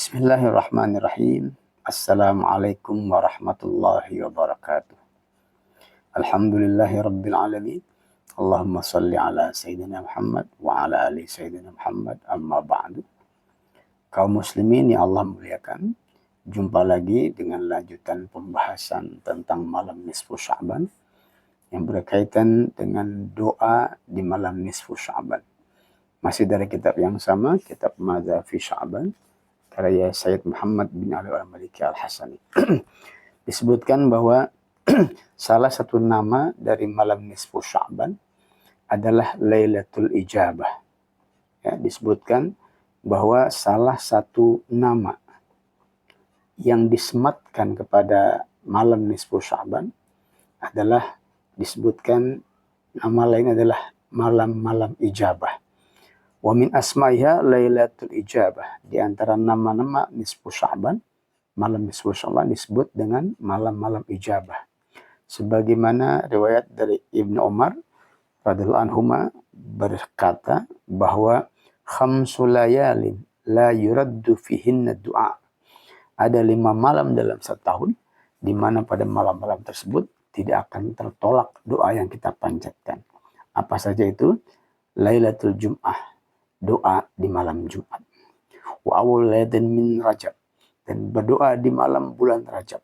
Bismillahirrahmanirrahim. Assalamualaikum warahmatullahi wabarakatuh. Alhamdulillahi rabbil alamin. Allahumma salli ala Sayyidina Muhammad wa ala ali Sayyidina Muhammad, amma ba'du. Kaum muslimin yang Allah muliakan, jumpa lagi dengan lanjutan pembahasan tentang malam nisfu Sya'ban yang berkaitan dengan doa di malam nisfu Sya'ban. Masih dari kitab yang sama, kitab Madza fi Sya'ban, karya Sayyid Muhammad bin Ali al-Maliki al-Hasani. Disebutkan bahwa salah satu nama dari malam nisfu Sya'ban adalah Lailatul Ijabah. Ya, disebutkan bahwa salah satu nama yang disematkan kepada malam nisfu Sya'ban adalah disebutkan nama lain adalah malam-malam ijabah. Wa min asma'iha Lailatul Ijabah. Di antara nama-nama nisfu Sya'ban, malam nisfu Sya'ban disebut dengan malam-malam ijabah. Sebagaimana riwayat dari Ibnu Umar radhiyallahu anhuma berkata bahwa khamsul layalin la yuraddu fihinna du'a. Ada 5 malam dalam setahun di mana pada malam-malam tersebut tidak akan tertolak doa yang kita panjatkan. Apa saja itu? Lailatul Jum'ah, doa di malam Jumat. Wa awal lailatin min Rajab, dan berdoa di malam bulan Rajab.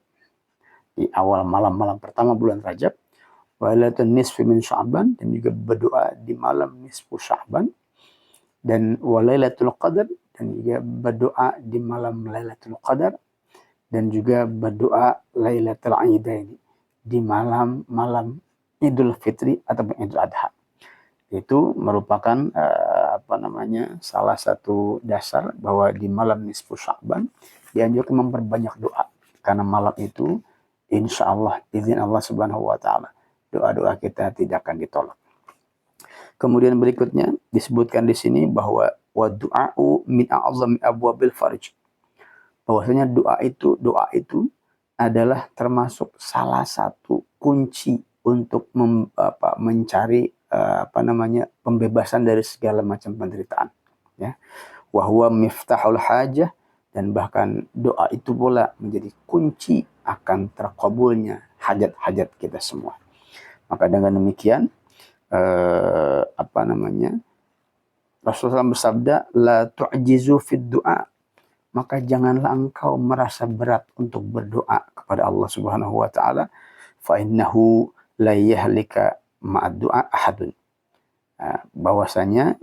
Di awal malam-malam pertama bulan Rajab. Wa lailatul nisfi min Sya'ban, dan juga berdoa di malam nisfu Sya'ban. Dan wa lailatul qadar, dan juga berdoa di malam Lailatul Qadar. Dan juga berdoa Lailatul Aidaini, di malam Idul Fitri atau Idul Adha. Itu merupakan salah satu dasar bahwa di malam nisfu Sya'ban dianjurkan memperbanyak doa, karena malam itu insya Allah izin Allah Subhanahu wa taala doa-doa kita tidak akan ditolak. Kemudian berikutnya disebutkan di sini bahwa wa du'a'u min a'zami abwabil farj, bahwasanya doa itu adalah termasuk salah satu kunci untuk mencari pembebasan dari segala macam penderitaan, ya. Wa huwa miftahul hajah, dan bahkan doa itu pula menjadi kunci akan terkabulnya hajat-hajat kita semua. Maka dengan demikian Rasulullah bersabda, la tu'jizu fid du'a, maka janganlah engkau merasa berat untuk berdoa kepada Allah Subhanahu wa taala, fa innahu la yahlika ma'ad du'a ahadun. Bahwasanya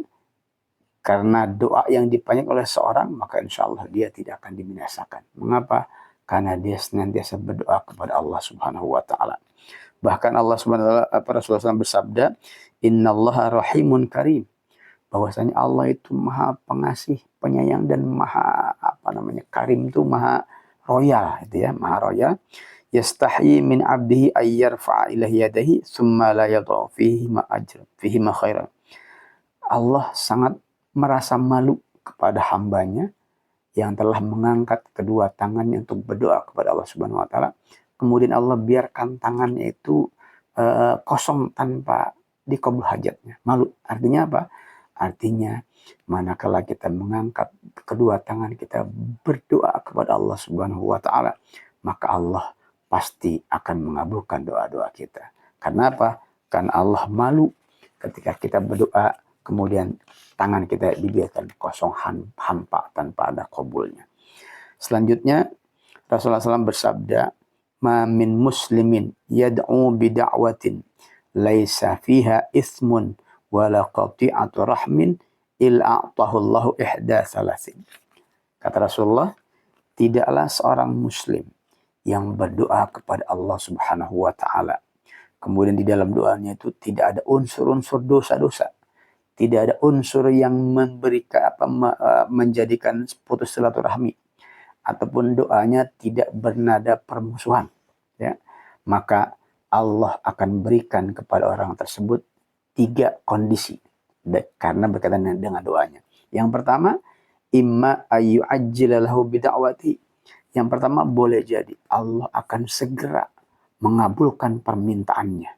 karena doa yang dipanjatkan oleh seorang, maka insya Allah dia tidak akan dibinasakan. Mengapa? Karena dia senantiasa berdoa kepada Allah Subhanahu wa taala. Bahkan Allah Subhanahu wa taala, Rasulullah SAW bersabda, innallaha rahimun karim, bahwasanya Allah itu maha pengasih, penyayang, dan maha karim, itu maha royal, itu ya, maha royal. Yastahyi min abdihi ayyarfa'a ilahi yadahi thumma la yadau fihi ma ajr fihi ma khairan. Allah sangat merasa malu kepada hambanya yang telah mengangkat kedua tangannya untuk berdoa kepada Allah Subhanahu wa taala. Kemudian Allah biarkan tangannya itu kosong tanpa dikabul hajatnya. Malu. Artinya apa? Artinya manakala kita mengangkat kedua tangan kita berdoa kepada Allah Subhanahu wa taala, maka Allah pasti akan mengabulkan doa-doa kita. Karena apa? Karena Allah malu ketika kita berdoa kemudian tangan kita dibiarkan kosong hampa tanpa ada qabulnya. Selanjutnya Rasulullah SAW bersabda, ma min muslimin yad'u bida'watin laisa fiha ithmun wala qati'atu rahmin illa a'tahu Allahu ihda salasin. Kata Rasulullah, tidaklah seorang muslim yang berdoa kepada Allah Subhanahu wa taala, kemudian di dalam doanya itu tidak ada unsur-unsur dosa-dosa, tidak ada unsur yang menjadikan putus silaturahmi, ataupun doanya tidak bernada permusuhan, ya, maka Allah akan berikan kepada orang tersebut 3 kondisi karena berkaitan dengan doanya. Yang pertama, imma ayyu'ajjila lahu bida'wati. Yang pertama, boleh jadi Allah akan segera mengabulkan permintaannya,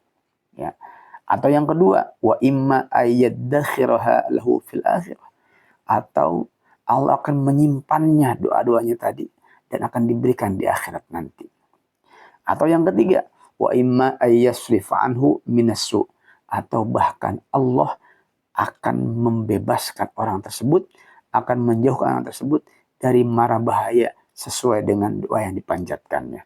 ya. Atau yang kedua, wa imma ayyadakhiraha lahu fil akhirah, atau Allah akan menyimpannya doa-doanya tadi dan akan diberikan di akhirat nanti. Atau yang ketiga, wa imma ayyasrifa anhu minassu, atau bahkan Allah akan membebaskan orang tersebut, akan menjauhkan orang tersebut dari mara bahaya sesuai dengan doa yang dipanjatkannya.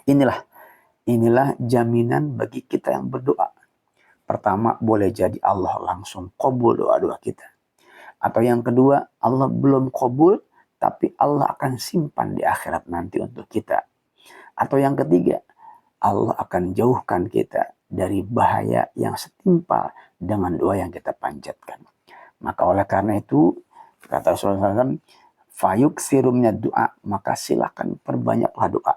Inilah jaminan bagi kita yang berdoa. Pertama, boleh jadi Allah langsung qabul doa-doa kita. Atau yang kedua, Allah belum qabul, tapi Allah akan simpan di akhirat nanti untuk kita. Atau yang ketiga, Allah akan jauhkan kita dari bahaya yang setimpal dengan doa yang kita panjatkan. Maka oleh karena itu, kata Rasulullah SAW, fayuksiru minad doa, maka silakan perbanyaklah doa.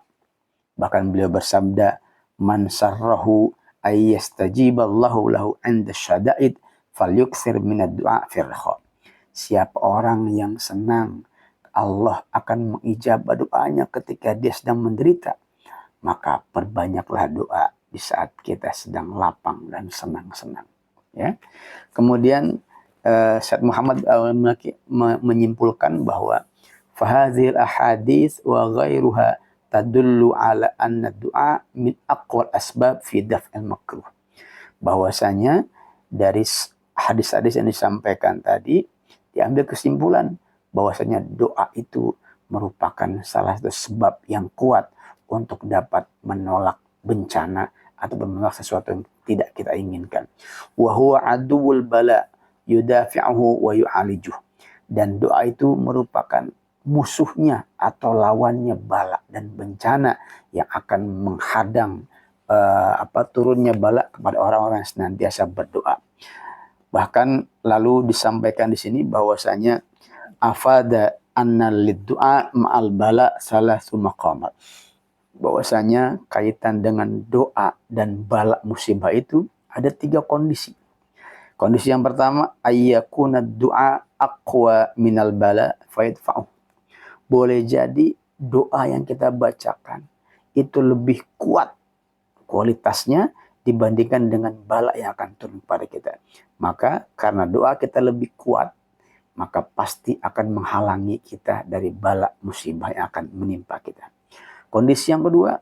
Bahkan beliau bersabda, man sarrahu ayyastajiballahu lahu 'inda syada'id falyuksir minad doa firkha. Siapa orang yang senang Allah akan mengijabah doanya ketika dia sedang menderita, maka perbanyaklah doa di saat kita sedang lapang dan senang-senang. Ya. Kemudian Syed Muhammad menyimpulkan bahwa fahadzil ahadits wa ghairuha tadullu ala anna du'a min aqwal asbab fi daf'il makruh. Bahwasanya dari hadis-hadis yang disampaikan tadi diambil kesimpulan bahwasanya doa itu merupakan salah satu sebab yang kuat untuk dapat menolak bencana atau menolak sesuatu yang tidak kita inginkan. Wa huwa aduwwul bala yudafi'uhu wa yu'alijuh. Dan doa itu merupakan musuhnya atau lawannya bala dan bencana yang akan menghadang turunnya bala kepada orang-orang yang senantiasa berdoa. Bahkan lalu disampaikan di sini bahwasanya afada anna lid-du'a ma'al bala salasu maqamat. Bahwasanya kaitan dengan doa dan bala musibah itu ada 3 kondisi. Kondisi yang pertama, ayyakuna du'a aqwa minal bala fayadfa'u. Boleh jadi doa yang kita bacakan itu lebih kuat kualitasnya dibandingkan dengan bala yang akan turun pada kita. Maka karena doa kita lebih kuat, maka pasti akan menghalangi kita dari bala musibah yang akan menimpa kita. Kondisi yang kedua,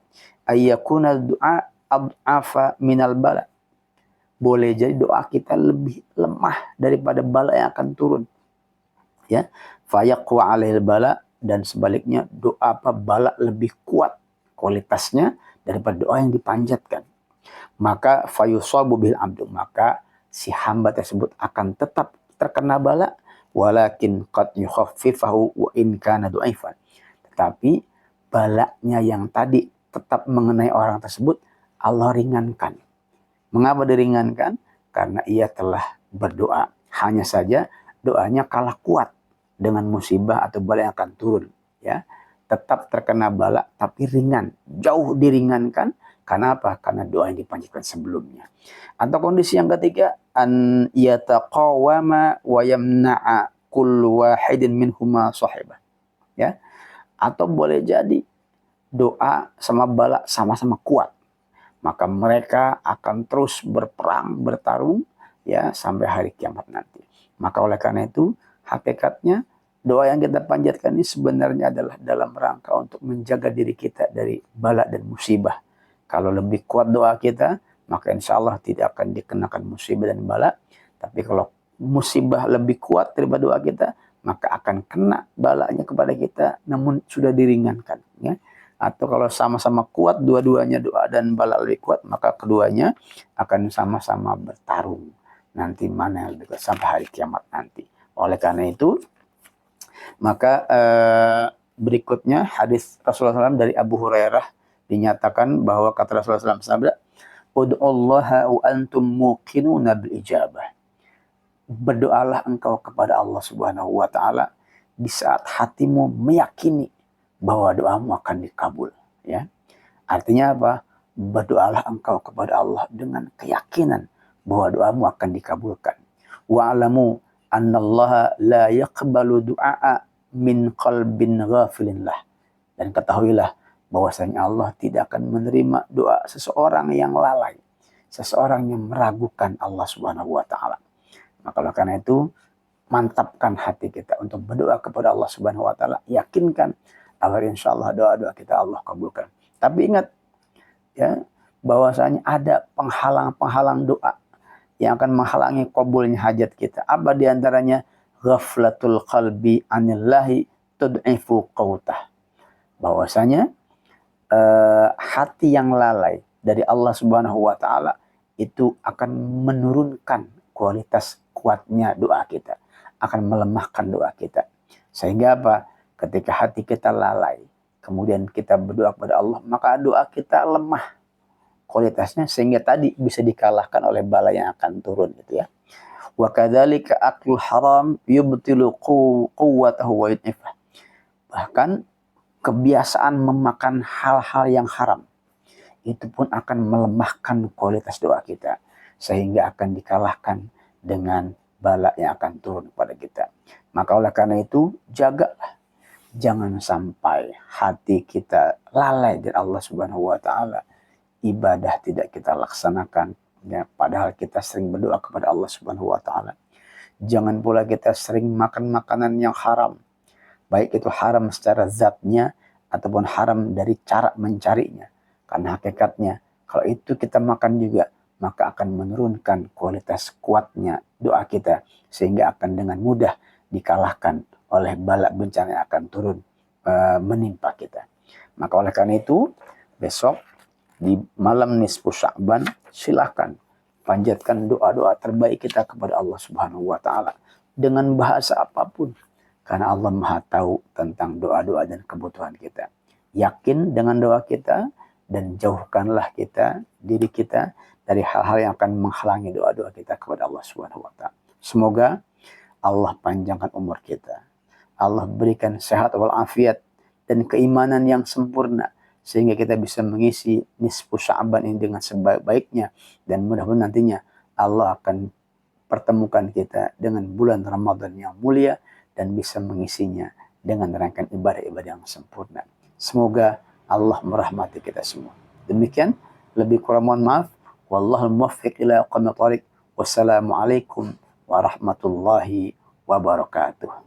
ayyakuna du'a ad'afa minal bala. Boleh jadi doa kita lebih lemah daripada bala yang akan turun. Ya, fayaqwa 'alail bala, dan sebaliknya doa bala lebih kuat kualitasnya daripada doa yang dipanjatkan. Maka fayusabu bil abdu, maka si hamba tersebut akan tetap terkena bala, walakin qad yukhaffifahu wa in kana du'aifan. Tetapi balanya yang tadi tetap mengenai orang tersebut Allah ringankan. Mengapa diringankan? Karena ia telah berdoa. Hanya saja doanya kalah kuat dengan musibah atau bala yang akan turun. Ya, tetap terkena bala tapi ringan, jauh diringankan. Karena apa? Karena doa yang dipanjatkan sebelumnya. Atau kondisi yang ketiga, an yataqawama wa yamna'a kullu wahidin minhuma sahibah. Ya. Atau boleh jadi doa sama bala sama-sama kuat. Maka mereka akan terus berperang, bertarung ya sampai hari kiamat nanti. Maka oleh karena itu, hakikatnya doa yang kita panjatkan ini sebenarnya adalah dalam rangka untuk menjaga diri kita dari bala dan musibah. Kalau lebih kuat doa kita, maka insya Allah tidak akan dikenakan musibah dan bala. Tapi kalau musibah lebih kuat daripada doa kita, maka akan kena balanya kepada kita, namun sudah diringankan. Ya. Atau kalau sama-sama kuat, dua-duanya doa dan bala lebih kuat, maka keduanya akan sama-sama bertarung. Nanti mana yang lebih kuat sampai hari kiamat nanti. Oleh karena itu, maka berikutnya hadis Rasulullah SAW dari Abu Hurairah dinyatakan bahwa kata Rasulullah SAW, ud'ullaha wa antum muqinuna bil ijabah. Berdoalah engkau kepada Allah Subhanahu wa taala di saat hatimu meyakini bahwa doamu akan dikabul, ya. Artinya apa? Berdoalah engkau kepada Allah dengan keyakinan bahwa doamu akan dikabulkan. Wa'lamu annallaha la yaqbalu du'a min qalbin ghafilin lah. Dan ketahuilah bahwasanya Allah tidak akan menerima doa seseorang yang lalai, seseorang yang meragukan Allah Subhanahu wa taala. Maka karena itu mantapkan hati kita untuk berdoa kepada Allah Subhanahu wa taala, yakinkan agar insyaallah doa-doa kita Allah kabulkan. Tapi ingat ya, bahwasanya ada penghalang-penghalang doa yang akan menghalangi kabulnya hajat kita. Apa di antaranya? Ghaflatul qalbi anillahi tud'ifu qautah. Bahwasanya hati yang lalai dari Allah Subhanahu wa taala itu akan menurunkan kualitas kuatnya doa kita, akan melemahkan doa kita. Sehingga apa? Ketika hati kita lalai, kemudian kita berdoa kepada Allah, maka doa kita lemah kualitasnya, sehingga tadi bisa dikalahkan oleh bala yang akan turun gitu ya. Wa kadzalika aklul haram yubtilu quwwatahu wa yudhifah. Bahkan kebiasaan memakan hal-hal yang haram itu pun akan melemahkan kualitas doa kita, sehingga akan dikalahkan dengan bala yang akan turun kepada kita. Maka oleh karena itu, jagalah jangan sampai hati kita lalai dari Allah Subhanahu wa taala, ibadah tidak kita laksanakan ya, padahal kita sering berdoa kepada Allah Subhanahu wa taala. Jangan pula kita sering makan makanan yang haram, baik itu haram secara zatnya ataupun haram dari cara mencarinya. Karena hakikatnya kalau itu kita makan juga, maka akan menurunkan kualitas kuatnya doa kita, sehingga akan dengan mudah dikalahkan oleh bala bencana yang akan turun menimpa kita. Maka oleh karena itu, besok di malam nisfu Sya'ban silakan panjatkan doa-doa terbaik kita kepada Allah Subhanahu wa taala dengan bahasa apapun, karena Allah Maha tahu tentang doa-doa dan kebutuhan kita. Yakin dengan doa kita dan jauhkanlah diri kita dari hal-hal yang akan menghalangi doa-doa kita kepada Allah Subhanahu wa taala. Semoga Allah panjangkan umur kita. Allah berikan sehat walafiat dan keimanan yang sempurna, sehingga kita bisa mengisi nisfu Sya'ban ini dengan sebaik-baiknya, dan mudah-mudahan nantinya Allah akan pertemukan kita dengan bulan Ramadan yang mulia dan bisa mengisinya dengan rangkaian ibadah-ibadah yang sempurna. Semoga Allah merahmati kita semua. Demikian, lebih kurang mohon maaf. Wallahul muwaffiq ila aqwamit thoriq. Wassalamualaikum warahmatullahi wabarakatuh.